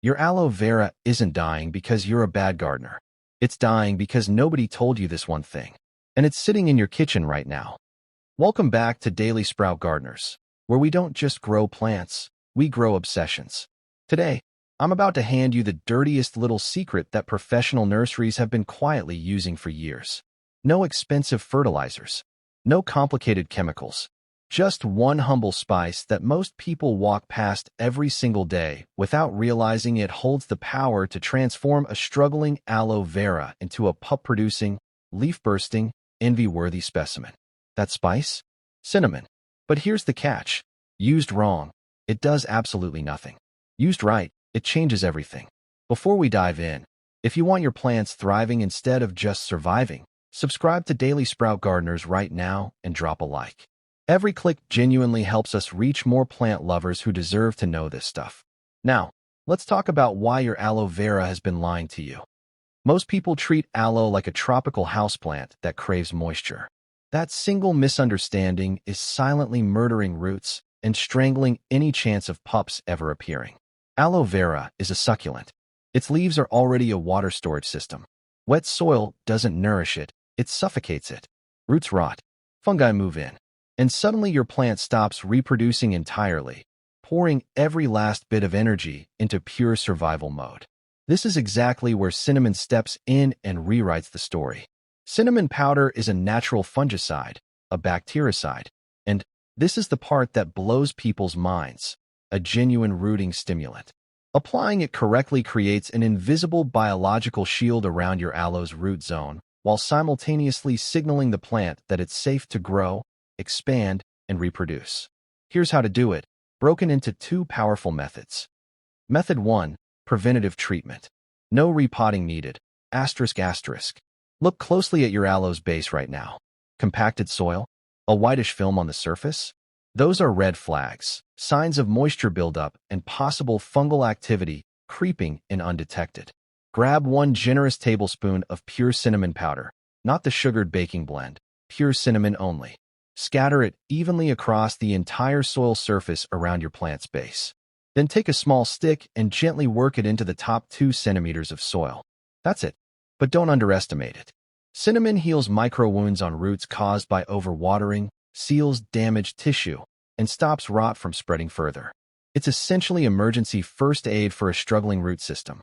Your aloe vera isn't dying because you're a bad gardener. It's dying because nobody told you this one thing. And it's sitting in your kitchen right now. Welcome back to Daily Sprout Gardeners, where we don't just grow plants, we grow obsessions. Today, I'm about to hand you the dirtiest little secret that professional nurseries have been quietly using for years. No expensive fertilizers, no complicated chemicals, just one humble spice that most people walk past every single day without realizing it holds the power to transform a struggling aloe vera into a pup-producing, leaf-bursting, envy-worthy specimen. That spice? Cinnamon. But here's the catch. Used wrong, it does absolutely nothing. Used right, it changes everything. Before we dive in, if you want your plants thriving instead of just surviving, subscribe to Daily Sprout Gardeners right now and drop a like. Every click genuinely helps us reach more plant lovers who deserve to know this stuff. Now, let's talk about why your aloe vera has been lying to you. Most people treat aloe like a tropical houseplant that craves moisture. That single misunderstanding is silently murdering roots and strangling any chance of pups ever appearing. Aloe vera is a succulent. Its leaves are already a water storage system. Wet soil doesn't nourish it, it suffocates it. Roots rot. Fungi move in. And suddenly your plant stops reproducing entirely, pouring every last bit of energy into pure survival mode. This is exactly where cinnamon steps in and rewrites the story. Cinnamon powder is a natural fungicide, a bactericide, and this is the part that blows people's minds, a genuine rooting stimulant. Applying it correctly creates an invisible biological shield around your aloe's root zone, while simultaneously signaling the plant that it's safe to grow, expand, and reproduce. Here's how to do it, broken into two powerful methods. Method 1. Preventative treatment. No repotting needed. ***. Look closely at your aloe's base right now. Compacted soil? A whitish film on the surface? Those are red flags, signs of moisture buildup and possible fungal activity creeping in undetected. Grab 1 generous tablespoon of pure cinnamon powder, not the sugared baking blend, pure cinnamon only. Scatter it evenly across the entire soil surface around your plant's base. Then take a small stick and gently work it into the top 2 centimeters of soil. That's it. But don't underestimate it. Cinnamon heals micro wounds on roots caused by overwatering, seals damaged tissue, and stops rot from spreading further. It's essentially emergency first aid for a struggling root system.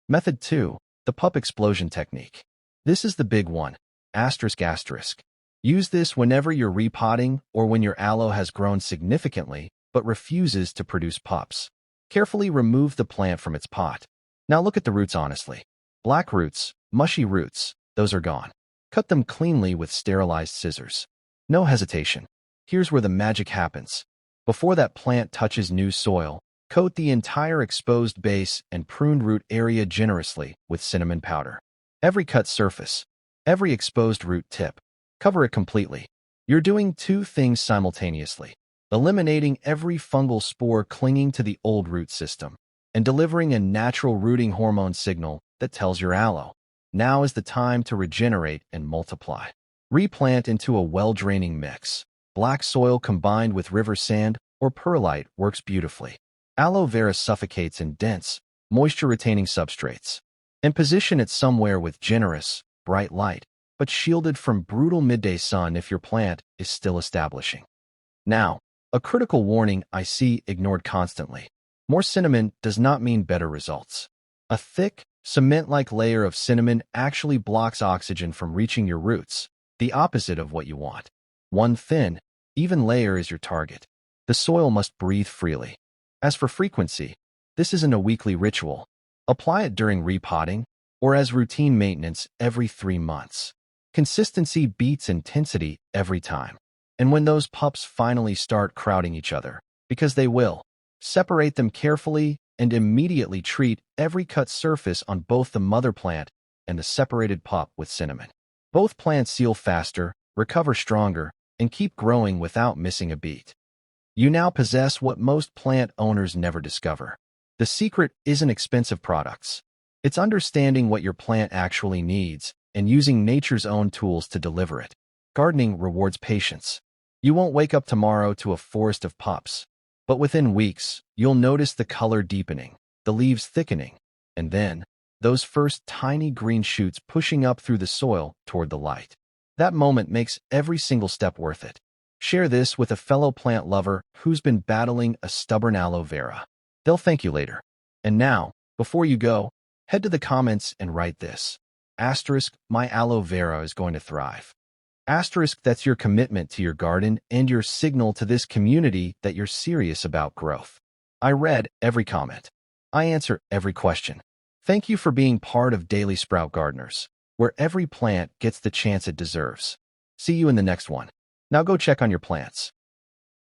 Method 2. The pup explosion technique. This is the big one. ***. Use this whenever you're repotting or when your aloe has grown significantly but refuses to produce pups. Carefully remove the plant from its pot. Now look at the roots honestly. Black roots, mushy roots, those are gone. Cut them cleanly with sterilized scissors. No hesitation. Here's where the magic happens. Before that plant touches new soil, coat the entire exposed base and pruned root area generously with cinnamon powder. Every cut surface, every exposed root tip, cover it completely. You're doing 2 things simultaneously, eliminating every fungal spore clinging to the old root system, and delivering a natural rooting hormone signal that tells your aloe, now is the time to regenerate and multiply. Replant into a well-draining mix. Black soil combined with river sand or perlite works beautifully. Aloe vera suffocates in dense, moisture-retaining substrates. And position it somewhere with generous, bright light, but shielded from brutal midday sun if your plant is still establishing. Now, a critical warning I see ignored constantly. More cinnamon does not mean better results. A thick, cement-like layer of cinnamon actually blocks oxygen from reaching your roots, the opposite of what you want. One thin, even layer is your target. The soil must breathe freely. As for frequency, this isn't a weekly ritual. Apply it during repotting or as routine maintenance every 3 months. Consistency beats intensity every time. And when those pups finally start crowding each other, because they will, separate them carefully and immediately treat every cut surface on both the mother plant and the separated pup with cinnamon. Both plants seal faster, recover stronger, and keep growing without missing a beat. You now possess what most plant owners never discover. The secret isn't expensive products. It's understanding what your plant actually needs and using nature's own tools to deliver it. Gardening rewards patience. You won't wake up tomorrow to a forest of pups, but within weeks, you'll notice the color deepening, the leaves thickening, and then those first tiny green shoots pushing up through the soil toward the light. That moment makes every single step worth it. Share this with a fellow plant lover who's been battling a stubborn aloe vera. They'll thank you later. And now, before you go, head to the comments and write this. Asterisk, my aloe vera is going to thrive. Asterisk, that's your commitment to your garden and your signal to this community that you're serious about growth. I read every comment. I answer every question. Thank you for being part of Daily Sprout Gardeners, where every plant gets the chance it deserves. See you in the next one. Now go check on your plants.